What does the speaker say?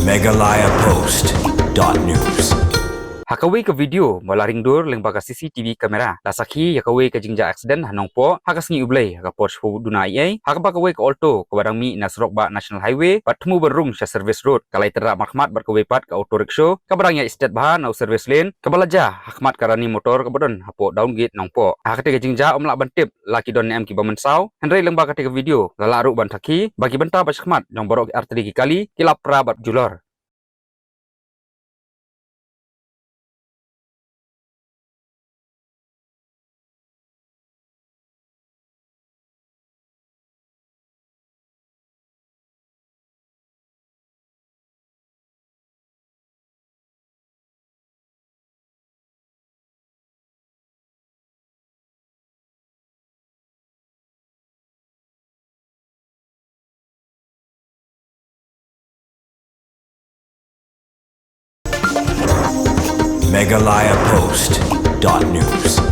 MeghalayaPost.news. Hakawe ke video molaring dur leng baga CCTV kamera la sakhi hakawe ke jingja accident Nongpoh hakas ngi ublei haka poch fu dunai ai haka bakawe ke Alto ke barang mi nasrok ba national highway patmu berung sha service road kalai Ïatynrah Makhmat berkawe pat ke auto rickshaw ke barang ya state bahan au service lane ke balaja Hakhmat Rani motor ke bodon hapo down gate Nongpoh haka ke jingja omla bantip laki don em ki bamen saw henry leng baga ke video lala ru ban thaki bagi benta ba Hakhmat jong borok arteri kali kilapra bat julor. MeghalayaPost.news.